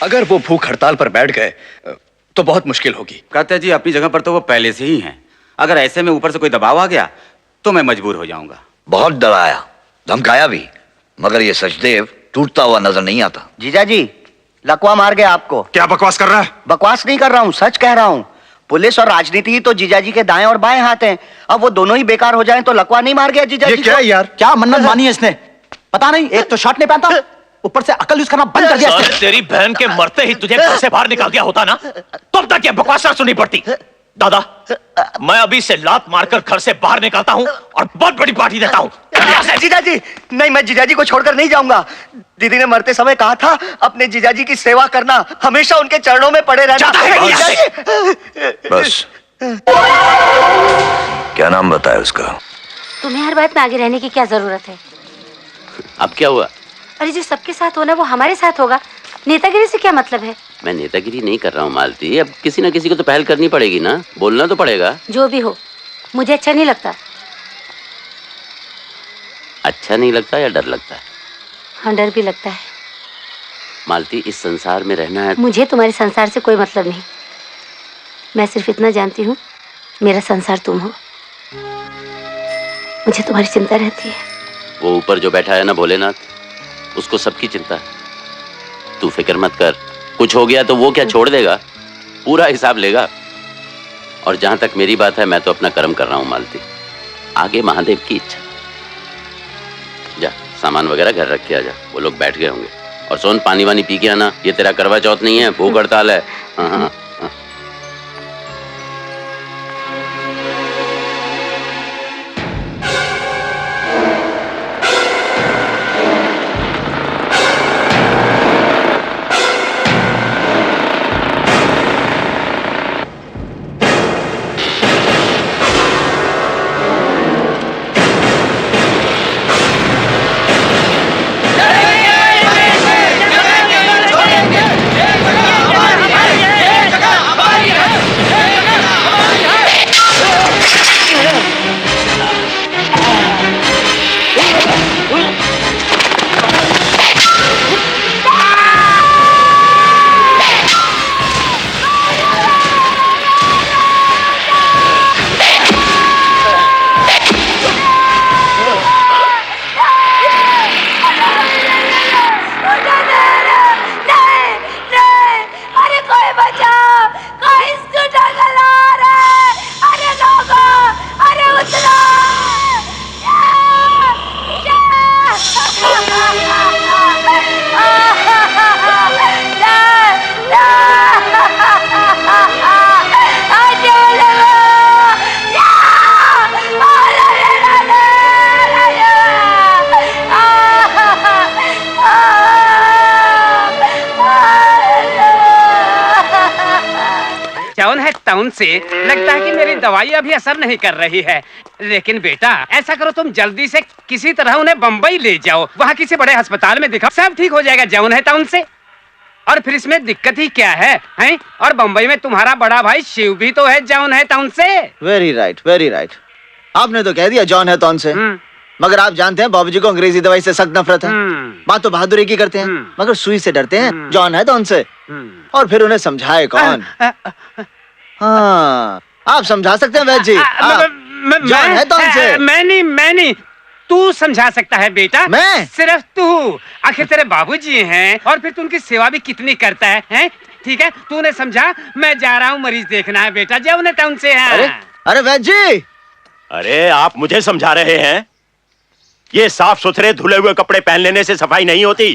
अगर वो भूख हड़ताल पर बैठ गए तो बहुत मुश्किल होगी। कहते जी अपनी जगह पर तो वो पहले से ही हैं। अगर ऐसे में ऊपर से कोई दबाव आ गया तो मैं मजबूर हो जाऊंगा। बहुत डराया, धमकाया भी, मगर ये सचदेव टूटता हुआ नजर नहीं आता। जीजा जी, लकवा मार गया आपको। क्या बकवास कर रहा है? बकवास नहीं कर रहा हूँ, सच कह रहा हूँ। पुलिस और राजनीति ही तो जीजाजी के दाएं और बाएं हाथ हैं। अब वो दोनों ही बेकार हो जाएं तो लकवा नहीं मार गया जीजाजी। ये क्या है यार? क्या मन्नत मानी है इसने? पता नहीं, एक तो शर्ट नहीं पहनता, ऊपर से अकल यूज करना बंद कर दिया इसने। तेरी बहन के मरते ही तुझे घर से बाहर निकाल दिया होता ना, तब तक ये बकवास ना सुननी पड़ती। दादा, मैं अभी से लात मारकर घर से बाहर निकालता हूँ और बहुत बड़ी पार्टी देता हूँ। जीजाजी नहीं, मैं जीजाजी को छोड़कर नहीं जाऊंगा। दीदी ने मरते समय कहा था अपने जीजाजी की सेवा करना, हमेशा उनके चरणों में पड़े रहना। बस क्या नाम बताया उसका? तुम्हें हर बात में आगे रहने की क्या जरूरत है? अब क्या हुआ? अरे जो सबके साथ होना वो हमारे साथ होगा। नेतागिरी से क्या मतलब है? मैं नेतागिरी नहीं कर रहा हूँ मालती, अब किसी ना किसी को तो पहल करनी पड़ेगी ना, बोलना तो पड़ेगा। जो भी हो, मुझे अच्छा नहीं लगता। अच्छा नहीं लगता या डर लगता है? हाँ, डर भी लगता है। मालती, इस संसार में रहना है। मुझे तुम्हारे संसार से कोई मतलब नहीं। मैं सिर्फ इतना जानती हूँ, मेरा संसार तुम हो। मुझे तुम्हारी चिंता रहती है। वो ऊपर जो बैठा है ना भोलेनाथ, उसको सबकी चिंता है। तू फिक्र मत कर, कुछ हो गया तो वो क्या छोड़ देगा, पूरा हिसाब लेगा। और जहां तक मेरी बात है, मैं तो अपना कर्म कर रहा हूं मालती, आगे महादेव की इच्छा। जा सामान वगैरह घर रख के आ जा, वो लोग बैठ गए होंगे। और सोन, पानी वानी पी के आना, ये तेरा करवा चौथ नहीं है, भूख हड़ताल है। हाँ हाँ। टाउन से लगता है कि मेरी दवाई अभी असर नहीं कर रही है। लेकिन बेटा ऐसा करो, तुम जल्दी से किसी तरह उन्हें बम्बई ले जाओ, वहाँ किसी बड़े अस्पताल में दिखाओ, सब ठीक हो जाएगा जौन है टाउन से। और फिर इसमें दिक्कत ही क्या है, हैं? और बम्बई में तुम्हारा बड़ा भाई शिव भी तो है जौन है टाउन से। Very right, very right. आपने तो कह दिया जॉन है टाउन से, मगर आप जानते हैं बाबूजी को अंग्रेजी दवाई से सख्त नफरत है। बात तो बहादुरी की करते हैं, मगर सुई से डरते हैं। जॉन है टाउन से। और फिर उन्हें समझाए कौन? हाँ, आप समझा सकते हैं वैद्य जी। जॉन है टाउन से। मैं नहीं, तू समझा सकता है बेटा। मैं? सिर्फ तू। आखिर तेरे बाबूजी हैं और फिर तू उनकी सेवा भी कितनी करता है? ठीक है, तूने समझा। मैं जा रहा हूँ मरीज देखना है बेटा, जब उन्हें टाउन से है। अरे वैद्य जी, अरे आप मुझे समझा रहे हैं? ये साफ सुथरे धुले हुए कपड़े पहन लेने से सफाई नहीं होती,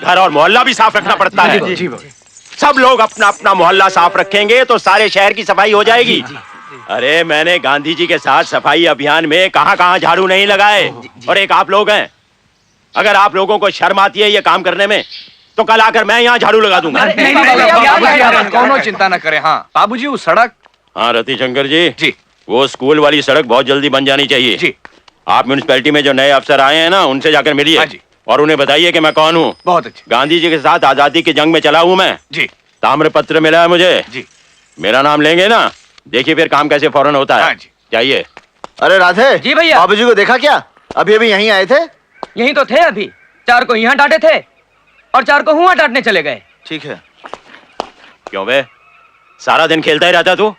घर और मोहल्ला भी साफ रखना पड़ता है। सब लोग अपना अपना मोहल्ला साफ रखेंगे तो सारे शहर की सफाई हो जाएगी। अरे मैंने गांधी जी के साथ सफाई अभियान में कहां झाड़ू नहीं लगाए, और एक आप लोग हैं। अगर आप लोगों को शर्म आती है ये काम करने में, तो कल आकर मैं यहाँ झाड़ू लगा दूंगा। कौनो चिंता न करें। हाँ बाबूजी, वो सड़क। हाँ रतिशंकर जी, वो स्कूल वाली सड़क बहुत जल्दी बन जानी चाहिए जी। आप म्यूनिसिपैलिटी में जो नए अफसर आए हैं ना, उनसे जाकर मिलिए और उन्हें बताइए कि मैं कौन हूँ। बहुत अच्छे। गांधी जी के साथ आजादी की जंग में चला हूँ मैं जी। ताम्र पत्र मिला है मुझे जी। मेरा नाम लेंगे ना, देखिए फिर काम कैसे फौरन होता है। हाँ जी। चाहिए। अरे राधे जी भैया। बाबूजी को देखा क्या? अभी अभी यहीं आए थे। यहीं तो थे, अभी 4 को यहाँ डांटे थे और 4 को हुआ डांटने चले गए। ठीक है। क्यों बे, सारा दिन खेलता ही रहता तू,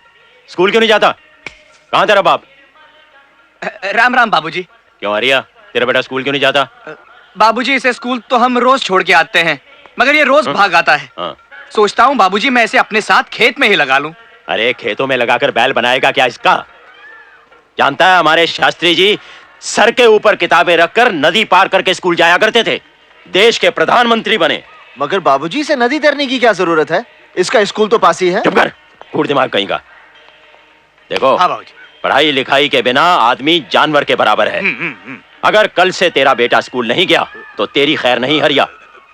स्कूल क्यों नहीं जाता? कहाँ तेरा बाप? राम राम बाबूजी। क्यों हरिया, तेरा बेटा स्कूल क्यों नहीं जाता? बाबूजी इसे स्कूल तो हम रोज छोड़ के आते हैं, मगर ये रोज भाग आता है। हाँ। सोचता हूँ बाबूजी मैं इसे अपने साथ खेत में ही लगा लूं। अरे खेतों में लगाकर बैल बनाएगा क्या इसका? जानता है हमारे शास्त्री जी सर के ऊपर किताबें रखकर नदी पार करके स्कूल जाया करते थे, देश के प्रधानमंत्री बने। मगर बाबूजी से नदी तैरने की क्या जरूरत है? इसका स्कूल तो पास ही है। चुप कर, कूड़ दिमाग कहीं का। देखो हाँ बाबूजी। पढ़ाई लिखाई के बिना आदमी जानवर के बराबर है। अगर कल से तेरा बेटा स्कूल नहीं गया तो तेरी खैर नहीं हरिया।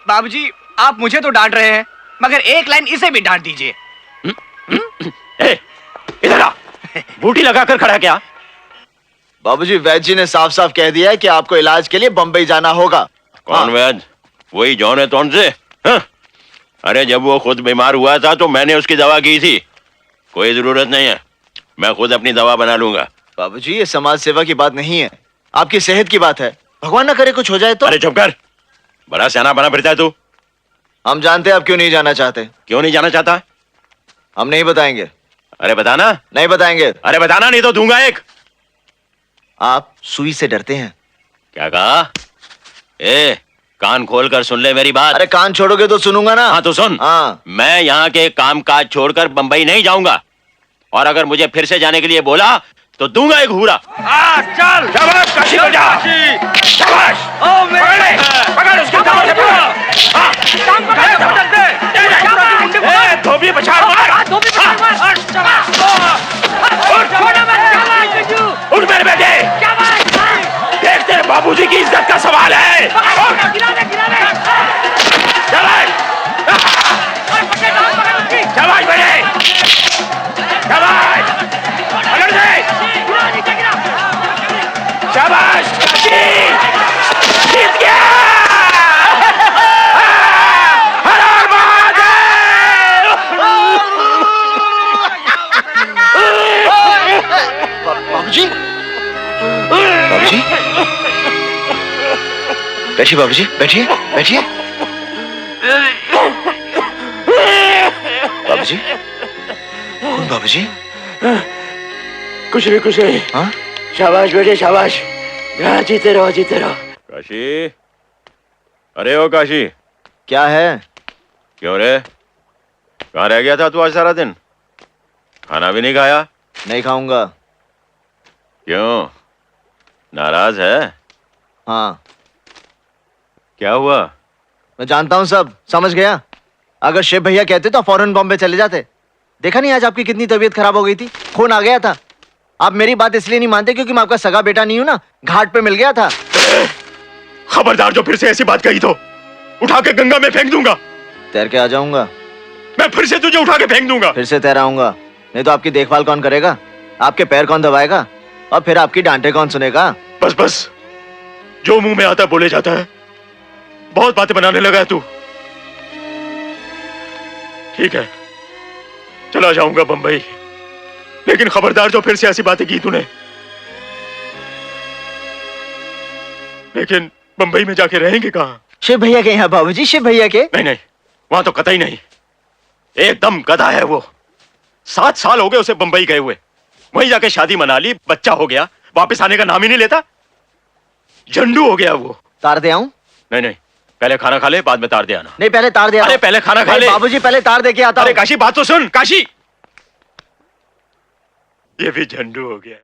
बाबूजी आप मुझे तो डांट रहे हैं, मगर एक लाइन इसे भी डांट दीजिए। इधर आ, बूटी लगाकर खड़ा क्या? बाबूजी वैद्य जी ने साफ साफ कह दिया है कि आपको इलाज के लिए बम्बई जाना होगा। कौन वैद्य? वही जॉन है तौन से? हाँ? अरे जब वो खुद बीमार हुआ था तो मैंने उसकी दवा की थी। कोई जरूरत नहीं है, मैं खुद अपनी दवा बना लूंगा। बाबूजी ये समाज सेवा की बात नहीं है, आपकी सेहत की बात है। भगवान ना करे कुछ हो जाए तो। अरे चुप कर, बड़ा सियाना बना फिरता है तू। हम जानते हैं आप क्यों नहीं जाना चाहते। क्यों नहीं जाना चाहता? हम नहीं बताएंगे। अरे बताना। नहीं बताएंगे। अरे बताना नहीं तो दूंगा एक। आप सुई से डरते हैं। क्या कहा? कान खोल कर सुन ले मेरी बात। अरे कान छोड़ोगे तो सुनूंगा ना। हाँ तो सुन। हाँ। मैं यहाँ के काम काज छोड़कर बंबई नहीं जाऊंगा, और अगर मुझे फिर से जाने के लिए बोला तो दूंगा एक हूरा। चल शाबाश काशी को जा। शाबाश। पकड़ उसकी कमर से पकड़। धोबी पछाड़ मार। उठ मेरे बेटे, देख तेरे बाबूजी की इज्जत का सवाल है। शाबाश बेटे, शाबाश, पकड़ दे। शाबाश, जीत गया। हर हर महादेव। बाबूजी, बाबूजी, बैठिए बाबूजी, बैठिए बैठिए। बाबूजी, कौन बाबूजी? कुछ नहीं। हाँ? शाबाश बेटे शाबाश, जीते रहो जीते रहो। काशी, अरे ओ काशी। क्या है? क्यों रे, कहाँ रह गया था तू आज सारा दिन? खाना भी नहीं खाया? नहीं खाऊंगा। क्यों, नाराज है? हाँ। क्या हुआ? मैं जानता हूँ सब, समझ गया। अगर शिव भैया कहते तो फौरन बॉम्बे चले जाते। देखा नहीं आज आपकी कितनी तबीयत खराब हो गई थी, खून आ गया था। आप मेरी बात इसलिए नहीं मानते क्योंकि मैं आपका सगा बेटा नहीं हूं ना, घाट पे मिल गया था। खबरदार जो फिर से ऐसी बात कही तो उठा के गंगा में फेंक दूंगा। तैर के आ जाऊंगा। मैं फिर से तुझे उठा के फेंक दूंगा। फिर से तैराऊंगा, नहीं तो आपकी देखभाल कौन करेगा? आपके पैर कौन दबाएगा? और फिर आपकी डांटे कौन सुनेगा? बस बस, जो मुंह में आता बोले जाता है। बहुत बातें बनाने लगा है तू। ठीक है, चला जाऊंगा बंबई, लेकिन खबरदार जो फिर से ऐसी बातें की तूने। लेकिन बंबई में जाके रहेंगे कहाँ? शिव भैया के यहाँ बाबूजी, शिव भैया के। नहीं, वहां तो कतई नहीं। एकदम गधा है वो। 7 साल हो गए उसे बंबई गए हुए। वहीं जाके शादी मना ली, बच्चा हो गया, वापस आने का नाम ही नहीं लेता। झंडू हो गया वो। तार दे आऊं? नहीं, पहले खाना खा ले, बाद में तार दे आना। नहीं पहले तार दे आओ। अरे पहले खाना खा ले। बाबूजी पहले तार दे के आता हूं। अरे काशी बात तो सुन। काशी, ये भी झंडू हो गया।